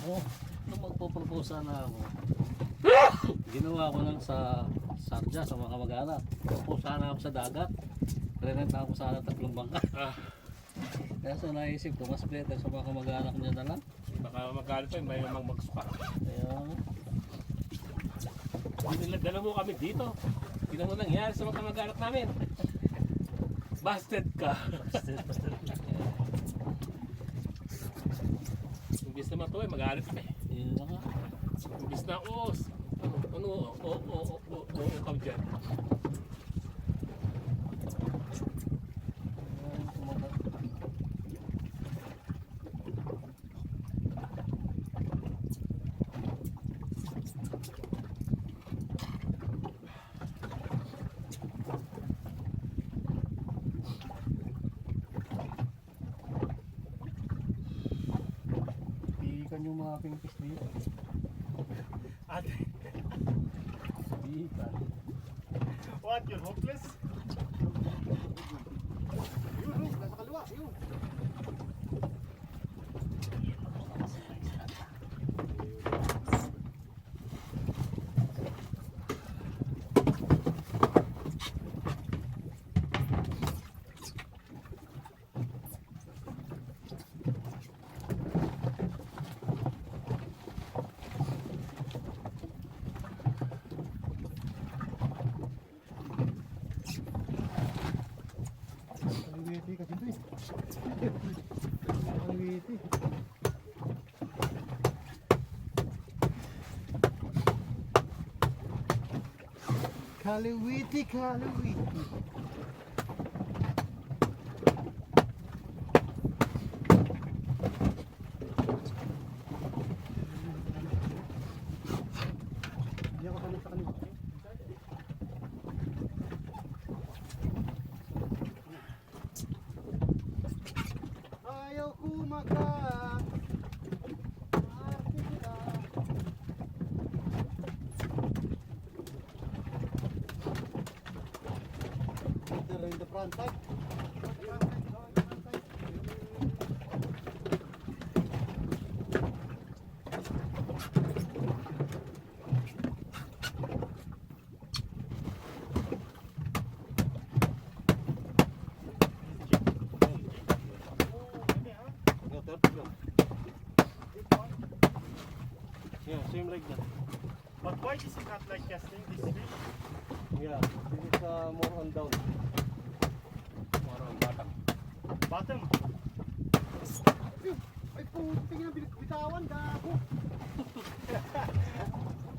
ako, nung magpo-propose sana ako, ginawa ko lang sa Sarja, sa mga kamag-anak. Propose sana ako sa dagat. Rent ako sana 3 bangka. Kaya so naisip ko, mas better sa mga kamag-anak niya na lang. Baka magalit pa, may namang magsuka. Kaya, Dala mo kami dito. Tingnan mo nangyari sa mga kamag-anak namin. Busted ka. Imbis na matuloy, magalit ka eh. yun na nga. Imbis na os. Ano, ka dyan. Ayun, kumagat. Iikan yung mga pingpis dito. Ate, Iikan. what? You're hopeless? Yun, nasa kaliwa, yun. Kaliwiti kasi ito eh. Kaliwiti. Kaliwiti, kaliwiti. Hindi ako sanay sa kaliwa. Ayaw kumagat. Artista. Water in the front side. Yeah, same like that. But why is it not like casting this fish? Yeah, this is more on down. More on bottom. Bottom? Ay puting na bitawan gago.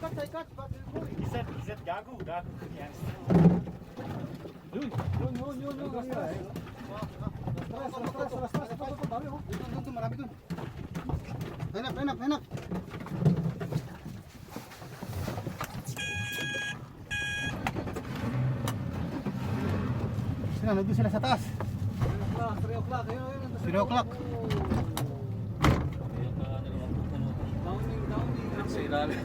Cut ay cut, battle boy. Is that gago? Gago. Yes. Yun. Doon, marami doon. Hanap. Sila, nandun sila sa taas. 3 o'clock. 3 o'clock. Ayun na dalawang puno. Downing. Sa ilalim.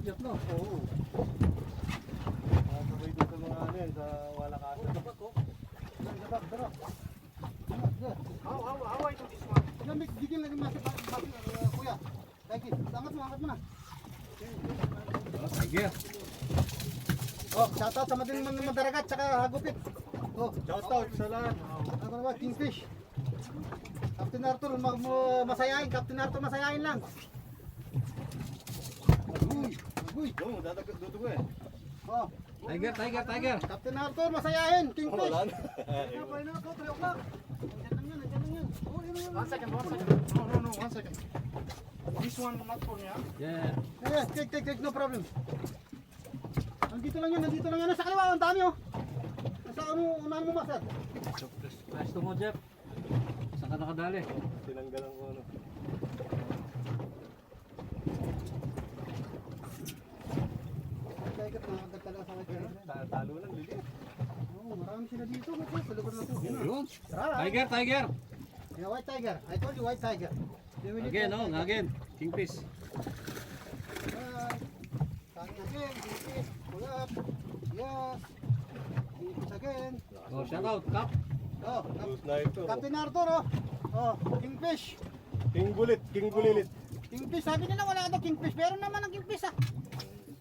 Jeff, no? Oo. Sabay dito sa mga ano yan, sa wala ka. Dapat, oh. Dabak, dabak. How I do this one? Yan, bigyan lagi masih kuya. Lagi, angat mo na. Tiger. Oh, shoutout sa madaragat, tsaka hagupit. Oh, shoutout sa lahat. Ano naman, Kingfish. Captain Arthur, masayain. Captain Arthur, masayain lang. Uy, dadagat dudugo eh. Oh, Tiger, Tiger, Tiger. Captain Arthur, masayain. Kingfish. Wala na. Sabay na ako, 3 o'clock. Nandiyan lang yan. Oh, yun. 1 second. No, 1 second. This one not for me, huh? Yeah. Yes, take, no problem. Nandito lang yan. Nasa kaliwa, ang dami oh. Nasa unahan mo, master. Pwesto mo, Jeff. Saan ka nakadali? Tinanggalan ko ano. Tiger, nakakagat talaga sa akin. Talo lang, lili. Oh, marami sila dito. Sa lugar na to. Yun. Tara. Tiger, Tiger. Yeah, white tiger. I told you white tiger. They will eat Again, white oh, tiger. again. Kingfish. Tangin again. Kingfish. Pull up. Yes. Kingfish again. Oh, shout out, Cap. Oh, Close na ito. Captain Arthur oh. Oh, kingfish. King Bulilit. Kingfish. Sabi nila wala daw kingfish. Meron naman ang kingfish ah.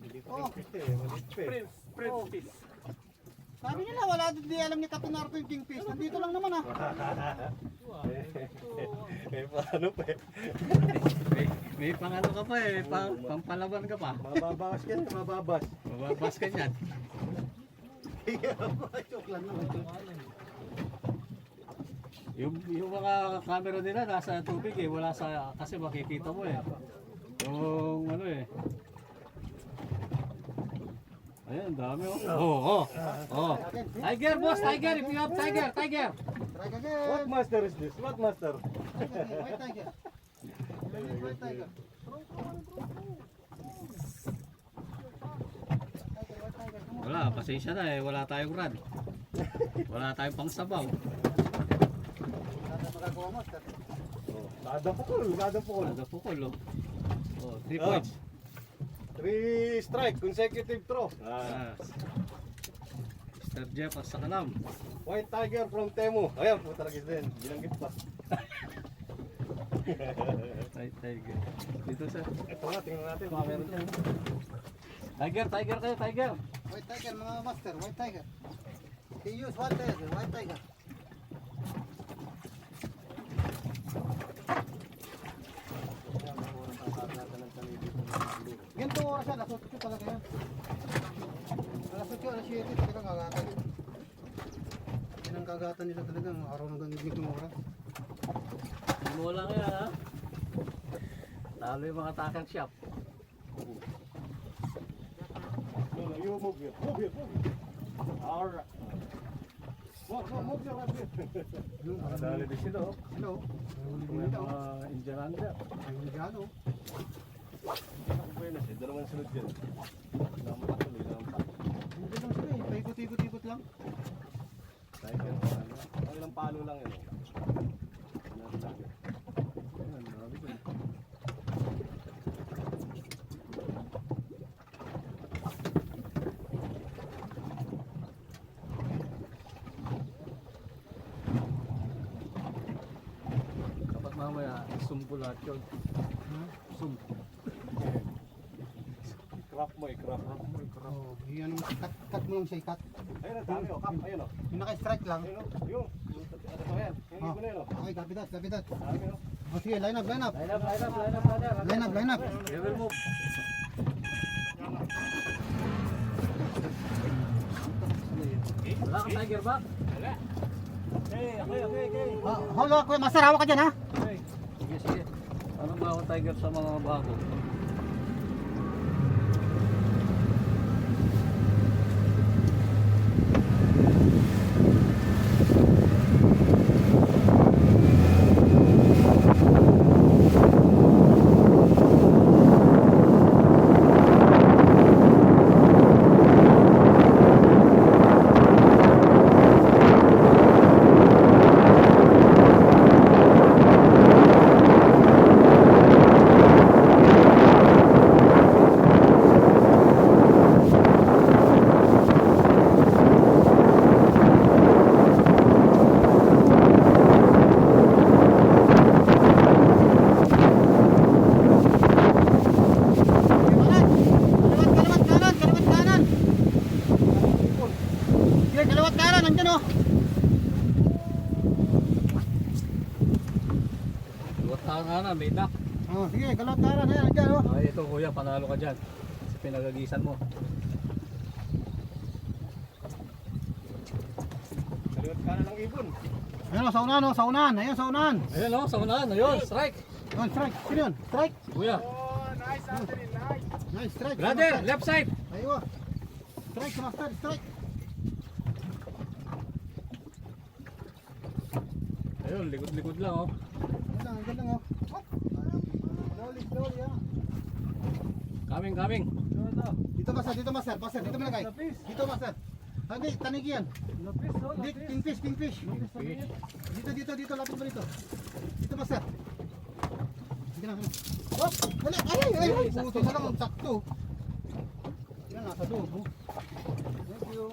Hindi pa Oh. kingfish eh. Maliit Oh. Sabi nila wala di alam ni Captain Arthur yung kingfish. Nandito lang naman ah. Eh, paano pa eh? May pangano ka pa eh. Pampalaban ka pa. Mababas ka na, mababas. Mababas ka niyan. Joke lang naman. Yung mga camera nila nasa tubig eh. Wala sa, kasi makikita mo eh. Yung ano eh. Ayan, dami oh. Oh. Tiger, boss, Tiger. If you have Tiger. Try What again. master is this? What master? White tiger. White tiger. Wala, pasensya na eh. Wala tayong rad. Wala tayong pangsabaw. Sana magagawa mo, sir. Ladang pukol. Ada pukol oh. Oh, 3 Ah. points. 3 strike, consecutive throw. Ah. Mr. Jeff sa kanam. White Tiger from Temu. Ayan, puta lagi din. Binanggit pa. Tiger. Dito sa Ito nga, tingnan natin. Baka meron dyan. Tiger kayo, Tiger. White tiger, mga master. White tiger. They use white tiger. White tiger. Ganito oras yan. Alas 8 talaga yan. Alas 8, alas 7 talaga kagatan. Yan ang kagatan nila talaga. Araw ng ganito ng oras. Mo lang yan ha. Talo yung mga takang shop. No, you move here. Move here. Alright. Move here. Dali din sila, oh. Hello. May mga Indian under. Ang Indiano. Ako ba yun, eh. Dalawang sunod yan. Wala mo patuloy, wala mo patuloy. Hindi lang sila eh. Paikot-ikot lang. Tiger. Ang ilang palo lang yun, oh. Ano lang yun. Ayan, marami dun. Dapat mamaya sumpo lahat yun. Sumpo. Crop mo, crop. Oh, yan ang cut mo lang siya i-cut. Ayun, ang dami, oh. Kap, ayun, oh. Yung naka-strike lang. Ayun, oh. Yung. Ano pa yan? Yung Oh. ibo na yun, oh. Okay, copy that. Dami, oh. Oh, sige, line up. Line up. We will move. Wala kang tiger ba? Wala. Okay. Hold on, kuya. Master, hawak ka dyan, ha? Sige. Anong mga tiger sa mga bago? Tanga na, may duck. Oh, sige, galot taran. Ayan, dyan, oh. Ay, ito kuya, panalo ka dyan. Sa pinagagisan mo. Kaliwat kanan ng ibon. Ayan, oh, sa unahan, oh, sa unahan. Ayan, sa unahan. Ayan o, sa unahan. Ayun, strike. Yun, strike. Sino yun? Strike. Si kuya. Oh, nice, Anthony, nice. Nice, strike. Brother, Master. left side. Ayun. Strike, master, strike. Ayun, likod-likod lang oh. Yan lang, oh. Hop. Slowly, slowly, ah. Coming, coming. Dito, master, dito, master. Master, dito mo lagay. Dito, master. Hindi, tanigi yan. Hindi, kingfish, kingfish. Dito, lapit mo dito. Dito, master. Sige na, hop. Dali, ay, buto na lang, sakto. Yan, nasa loob, oh. Thank you.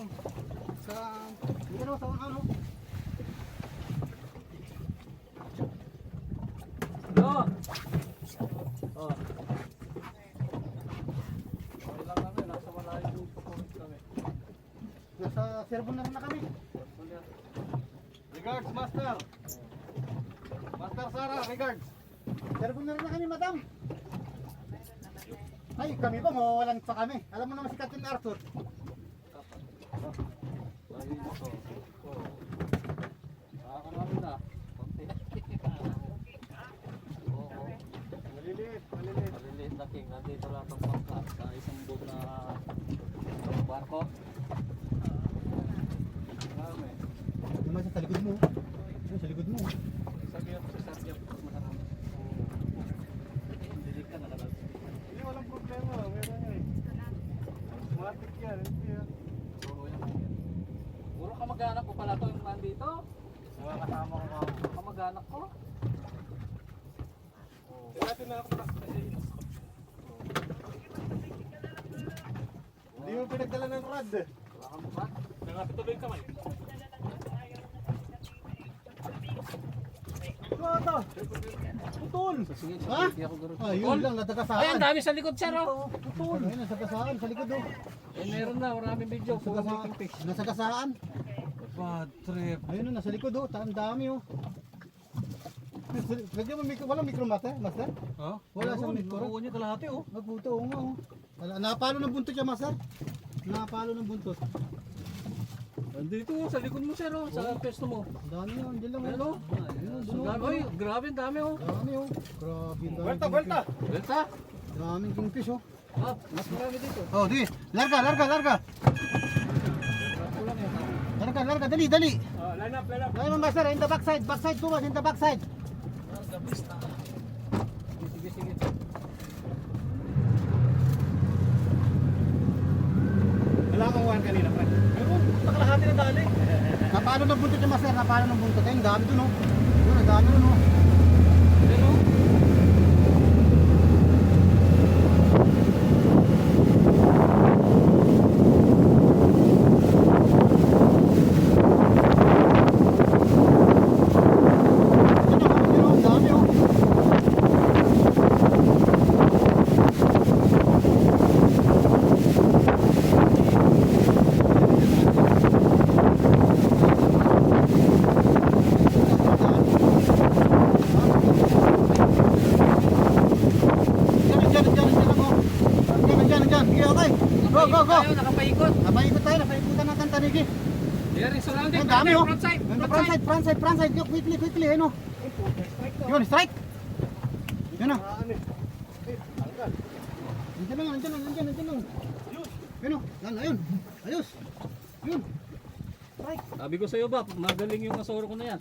Dito na, sa unahan, oh. Go! Oh. Okay lang kami, nasa malayo yung performance kami. Nasa servo na rin na kami. Regards, Master. Master Sarah, regards. Servo na rin na kami, madam. Ay, kami ba, mawawalan pa kami. Alam mo naman si Captain Arthur. Lagi ito. Oh. Nakakanamin na. Konti. Oo. Maliliit, maliliit. Maliliit na king. Nandito lang ang bangka sa isang boat na barko. Marami. Naman sa likod mo. Ayun, sa likod mo. Sabi ako sa sarjap. Dilig ka nakalala. Hindi, walang problema. Meron yan. Matik yan. Hindi yan. Puro yan. Puro kamag-anak ko pala to yung nandito. Mga kasama ko mga. Kamag-anak ko. Hindi natin na ako Hindi mo pinagdala ng rad. Wala kang mukha. Nangapit tuloy yung kamay. Ito. Putol. So, sige, Ha? sige ako garo. Ayun lang, natagasaan. Ayan, dami sa likod sir oh. Putol. Ayun, nasagasaan sa likod, oh. Eh meron na, maraming video. Puro making fish. Nasagasaan. Bad trip. Ayun, oh, nasa likod, oh. Ang dami, oh. Lagyan mo walang micro master, master? Ha? Wala siyang micro. Oo niya kalahati oh. Magbuto, oo nga, oh. Napalo ng buntot siya, master. Napalo ng buntot. Andito sa likod mo sir oh, sa pesto mo. Ang dami, oh. Diyan lang, Ano? oh. Ayun, So, doon, dami, oh. oy, grabe ang dami oh. Dami, oh. Grabe, ang dami. Vuelta, vuelta. Belta. Daming kingfish, oh. Ah, mas marami dito. Oh, di. Larga. Kulang yan. Larga, dali, dali. Oh, line up, line up. Ayun, master, in the backside, Thomas, in the backside. Gabis na. Sige. Wala kang one kanina, Fred. Meron, nakalahati na dali. Napalo ng buntot yung master, napalo ng buntot. Ayun, dami dun, oh. Yun, ang dami dun, oh. Pero, Yun, ang dami, oh. Diyan, lang, oh. Diyan. Sige, okay. Go. tayo, nakapaikot. Napaikot napaikutan natin tanigi. There is surrounding. Ang dami, oh. Frontside. Frontside. Yo, quickly, ayun, oh. Yun, strike. Yun, oh. Ano eh. Tanggal. Nandiyan lang. Yun, oh. Ayun. Ayos. Yun. Strike. Sabi ko sa'yo ba, magaling yung asoro ko na yan.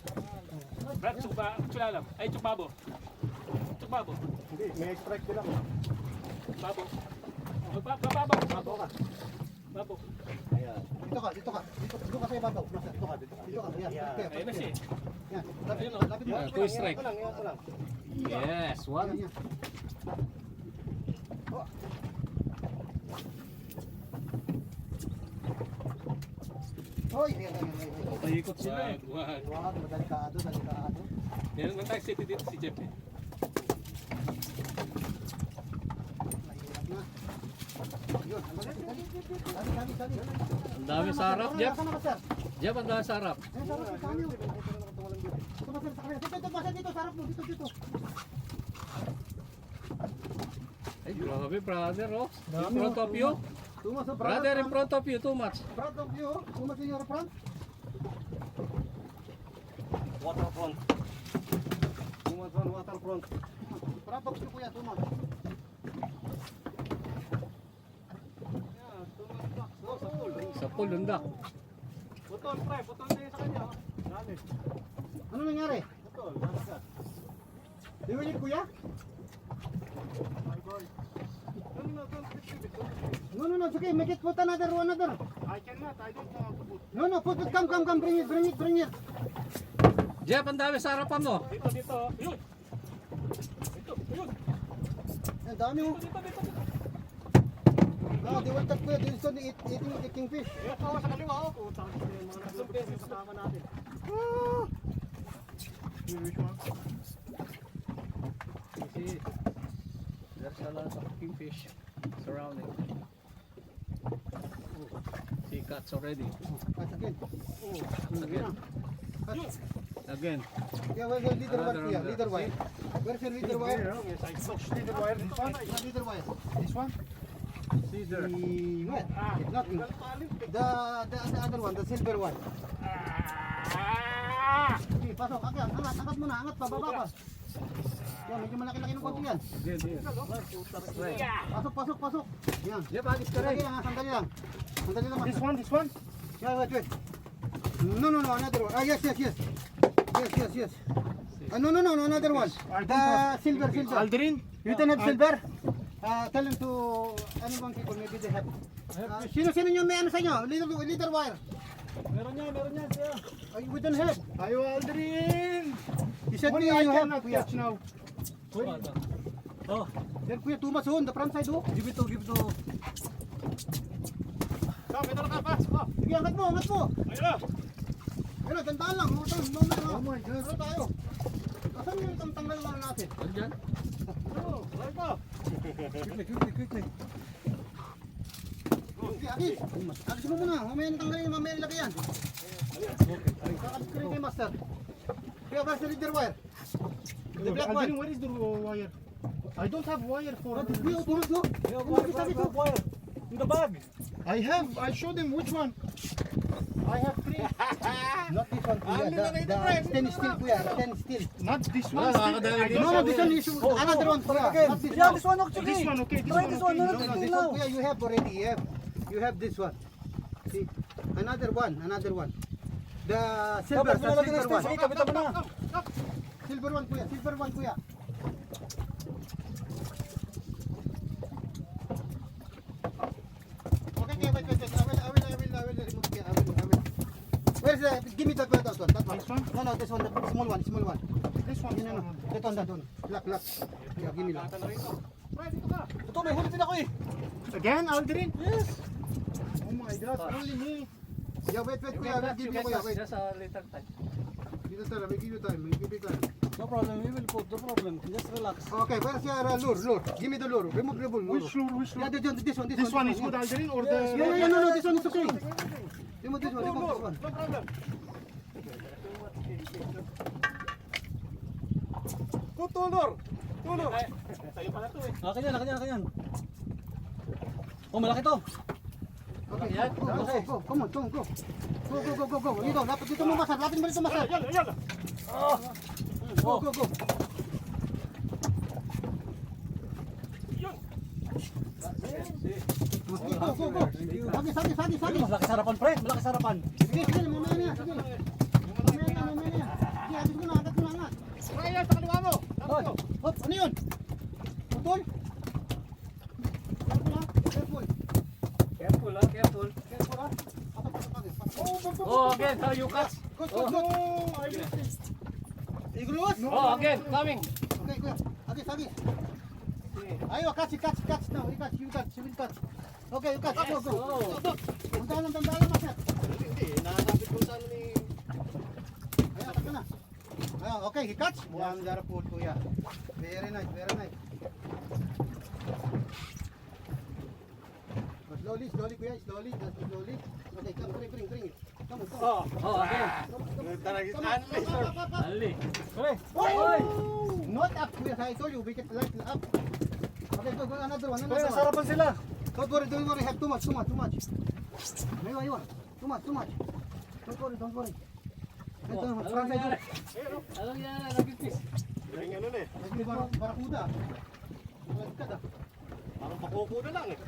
Brad, tsulalam. Ay, tsukbabo. Tsukbabo. Hindi, may strike din ako. Babo. Babo. Bato ka. Babo. Ayan. Dito ka sa ibabaw. Dito ka. Yan. Ayun na siya. Yan. Ayun, oh. Lapit mo. Ah, two strike. Yan ko lang. Yes, one. Yan. Oh. Hoy, yan. Paikot sila eh. Wag. Wag, delikado. Yan lang tayo city dito si Jeff eh. Mahirap na. Yun, dali. Ang dami sa harap, Jeff. Saan ka, sir? Jeff, ang dami sa harap. Ayun, sa harap, sa harap. Ito, sir, sa harap mo. Dito. Grabe, brother, oh. In front of you. Too much, Brother, in front of you, too much. Front of you, too much in your front. Waterfront. Too much on waterfront. Front of you, kuya, too much. Sa pool, lundak. Putol, pre. Putol na yun sa kanya. oh. Dami. Ano nangyari? Putol. Dami ka. Diwilit, kuya? My boy. No, don't put it. No, it's okay. Make it put another. I cannot. I don't know how to put. No, put, come. Bring it. Jeff, ang dami sa harapan mo. Dito. Yun. Yun. Ang dami mo. Dito. Ah, di waltag kuya. This one eating the kingfish. Yung kawa sa kaliwa ako. Putang ina yung mga naglulupit sa kasama natin. Which one? You see, there's a lot of kingfish surrounding. See cats already. Cut again. Again. Again. Yeah, where's your leader wire, Another, kuya? another. Leader wire. Where's your leader wire? Yes, I touched the wire. This one. Yeah, leader wire. This one. See there. What? Nothing. The other one, the silver one. Okay, pasok. Angat muna. Angat pa, baba pa. Yan, medyo malaki-laki ng konti yan. Again, here. Right. Pasok. Yan. Jeff, agis ka Sandali rin. lang, sandali lang. Sandali lang. This one. Yeah, wait. No, another one. Ah, yes. Yes. No, another one. The silver. Aldrin. You don't have silver? Tell them to, ano bang people, maybe they have. Sino yung may ano sa inyo? Leader wire. Meron yan, siya. We don't have. Ayo, Aldrin. You said Only me I you have, cannot kuya. catch now. Oh, Then kuya, too much on the front side, oh. give it to. Come, ito na ka, pas. Sige, angat mo. Ayun na. Ayun, tandaan lang. Oh my God. Ano tayo? Asan yung tanggal lang natin? Andyan. Oh, right pa. Quickly. Sige, agis mo muna. Mamaya tanggalin, mamaya nilagay yan. Kakabit ko rin kay master. Kuya, where's the leader wire? The black Aldrin, one. where is the wire? I don't have wire for Kuya, tulog no? wire. In the bag. I showed him which one. I have 3. Not this one, kuya. The stainless steel, kuya. Stainless steel. Not this one. nakakadali I din. No, this one is another one, kuya. Not this one. This one, okay. This one, okay. No, this one, kuya, you have already. You have this one. See, another one. The silver one. Silver one, kuya. Okay, wait. I will remove it. I will. Where's the? Give me that one. That one. This one? No, this one. The small one. This one. No. That one. Lock. Yeah, give me that. Ito, may huli din ako eh. Again, Aldrin? Yes. Oh my God, only me. Yeah, wait, kuya. I will give you, kuya. Wait. Just a little time. I will give you time. No problem, we will put. No problem. Just relax. Okay, where's your lure? Give me the lure. Remove the lure. Which lure? Yeah, this one. This one is good, Aldrin, or the... Yeah, no, this one is okay. Remove this one. No problem. Tulor. Sa'yo pala to eh. Akin yan. Oh, malaki to. Okay, go. Come on, go. Go. Dito mo masar. Lapit mo dito masar. Ayan. Go. Yun. Go. Sagi. Malaki sarapan, pre. Malaki sarapan. Sige, mamaya na. Sige, agad mo na. Raya, sa kaliwa mo. Hop, ano yun? Putol? Careful. Careful, ha? Oh, again. How you catch? Go. Igulus? Oh, again. Coming. Okay, kuya. Okay, sagi. Ayo, catch. Now, you catch. You will catch. Okay, you catch. Go. Tandaan lang, master. Hindi, nakakapit ko sa ano ni... Ayan, atak ka na. Ayan, okay, he catch. Wonderful, kuya. Very nice. Slowly, kuya. Slowly. Okay, come, bring it. Come on. Oh, again. Ali. Pre. Not up, kuya. I told you, we get light up. Okay, go, another one, Kaya another one. nasarapan sila. Don't worry, have too much. Ayun. Too much. Don't worry. Ito, Anong Frank, nangyari? Anong nangyari? Nagipis. Galing ano na eh. ito. Barakuda. Barakuda. Parang pakuko na lang eh.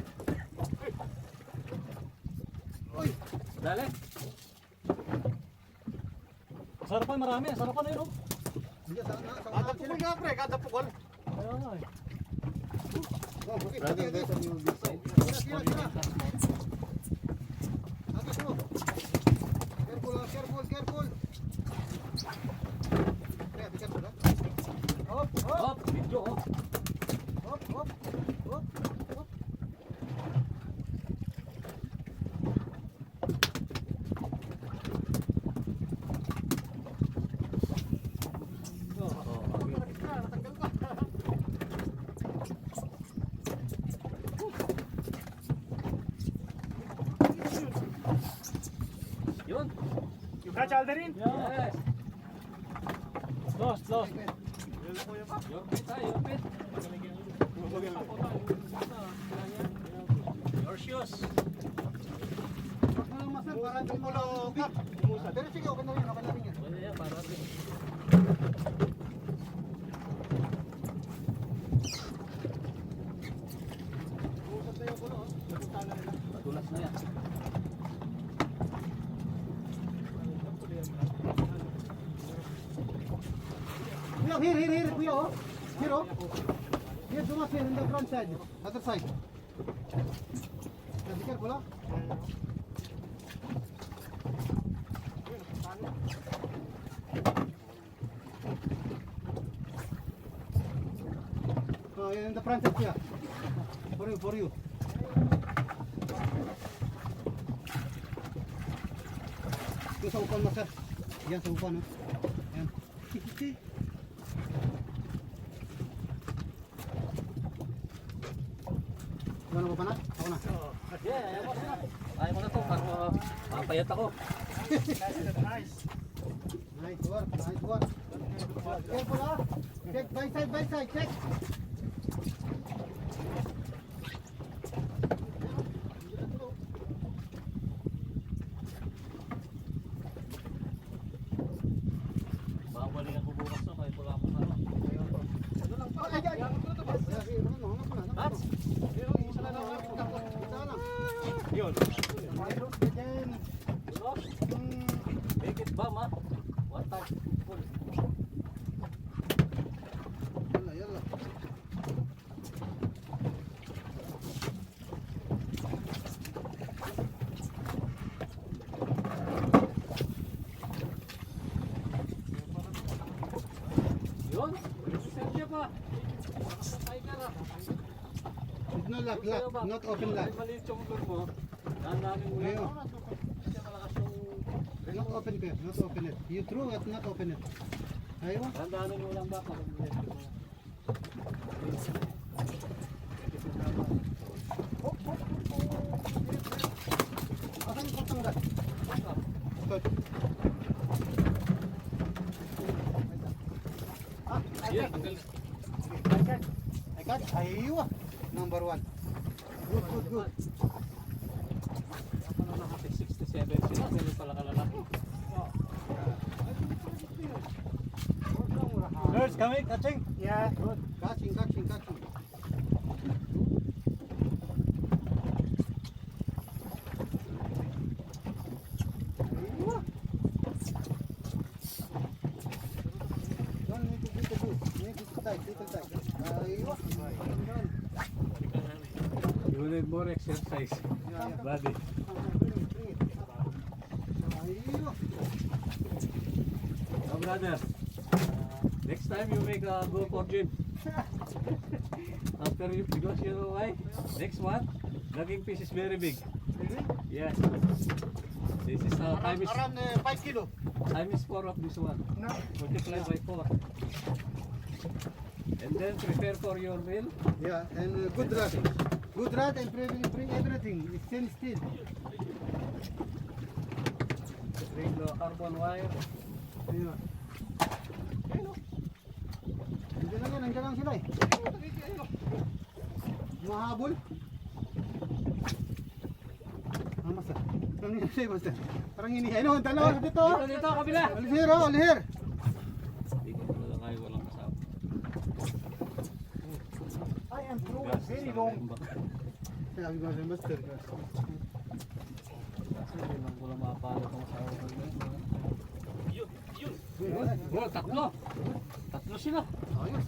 Uy, Dali. Sarapan marami. Sarapan na yun. hindi, sa Kada pukol nga pre, kada pukol. Oh, okay, Brother, okay. better you this side. Sila. Agis mo. Careful. Kaya, be careful, ha? Hop. Hop, video, hop. Hop. Yun. You catch Alderin? Yes. Lost. Your pit, ha, your pit. Your shoes. Huwag mo lang masal, para di mo lang tubig. Pero sige, okay na rin yan. Pwede yan, para rin. Madulas na yan. Kuya, here, kuya, oh. Here, oh. Here, dumas here, in the front side. Other side. Be careful, ha? Oh, in the front side, kuya. For you. Ito sa upan, master. Yan, sa upan, oh. Yan. Ano ko pa na? Ako na. Yeah, ayaw ko na to. Para mapayat ako. Nice work. Careful, ha? Check, by side, check. Babalik ako bukas na. Kaya pula ako na. Bats! Yun. Make it bam, ha? One time. Full. Yalla. Yun. Sergio pa. Tiger, ha? No lock, not open lock. Maliit yung motor mo. Dahan-dahanin mo yan. Ngayon. Kasi malakas yung... Not open it. You throw it, not open it. Ayaw. Dahan-dahanin mo lang ba? Para maliit mo. Asan yung pagtanggal? Ito. Yeah, tanggal. I got it. Aywa. Number 1. Good. Ako na nakati 67 sila. Ganun pala kalalaki. Nurse, kami, catching. Yeah. Good. Catching. Aywa. Don't need to beat the blue. Need to tight. Aywa. You need more exercise. Yeah. Body. Bring it. Aywa. So brother, next time you make a go for gym. After you, because you know why? Next one, naging piece is very big. Really? Yes. This is time Around 5 kilo. is 4 of this one. No. Multiply by 4. And then prepare for your meal. Yeah, and good rod. Good rod and bring everything. Stand still. Bring the carbon wire. Ayun. Nandiyan lang sila eh. Mahabol. Master. Parang hinihintay, master. Parang hinihintay. Ano, dalawa dito. Dito, kabila. Alihir, oh, alihir. Hindi ko talaga kayo walang kasama. I am throwing very long. Sabi ko sa master. Kasi hindi lang ko lang mapalo kung sa ako. Yun. Oh, tatlo. Tatlo sila. Ayos.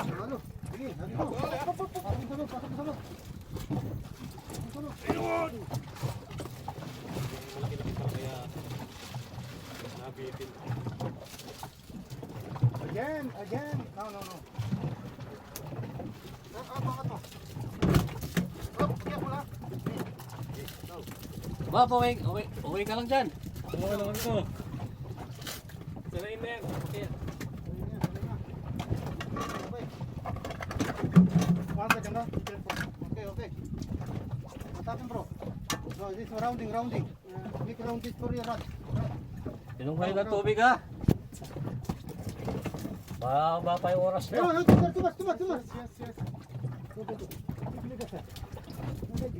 Ano? Sige, dito. Pasok sa loob, pasok sa loob. Malaki-laki pa kaya nabitin. Again. No. Bakit mo? Oh, kaya pula. Ba, uwi ka lang dyan. Oo naman ito. Sanayin na yan. Okay. Okay. Matapin bro. No, this is rounding. Make round this for your rod. Inom kayo ng tubig ha. Ba pa yung oras nyo. No, tumas. Yes. Go. Bili ka sir. Ready.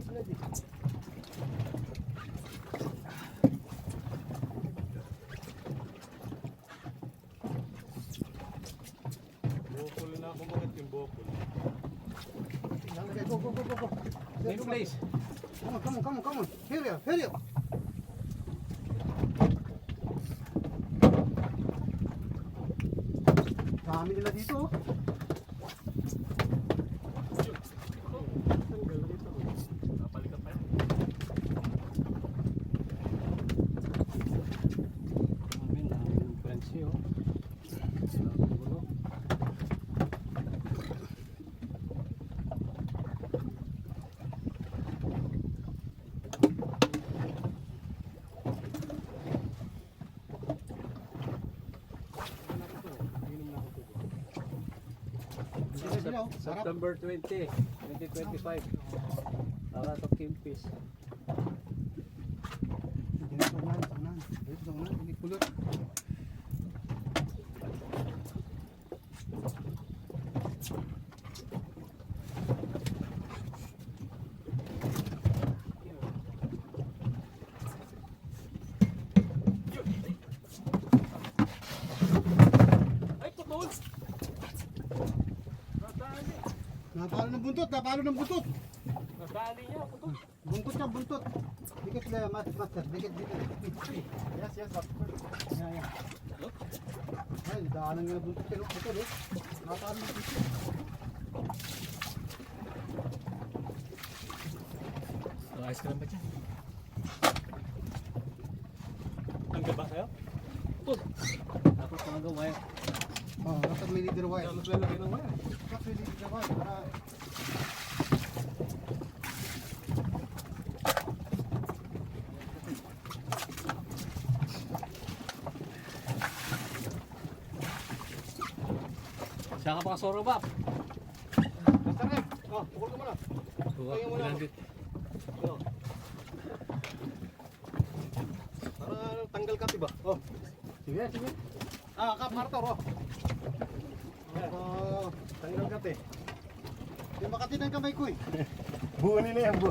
Bokol na ako bakit yung bokol. Go. Same place. Come on. Hurry up. Dami nila dito. Oh. Napalikan pa yan. Amin, yung friends nyo. Gulo. Sila, oh. Sarap. September 20, 2025. Para to Kimpis. Unahan. Hindi kulot. Ay, putol! Nadali. Napalo ng buntot. Nadali niya, putol. Buntot. Dikit na, master. Dikit. Yes. Yeah. Ay, daanan nga na buntot kayo. Buntot, eh. Napalo ng buntot. Ayos ka lang ba dyan? Hanggang ba sa'yo? Tapos mga gawin. Oh, dapat may leader wire. Ano lalagay ng wire? Dapat may leader wire. Para... Siya ka pa kasoro ba? Master M. Oh, pukul ka muna. Kaya mo lang. Para tanggal ka diba? Oh. Sige. Kap Arthur, oh. Tanggal ka te. Di makati ng kamay ko eh. Buunin na yan,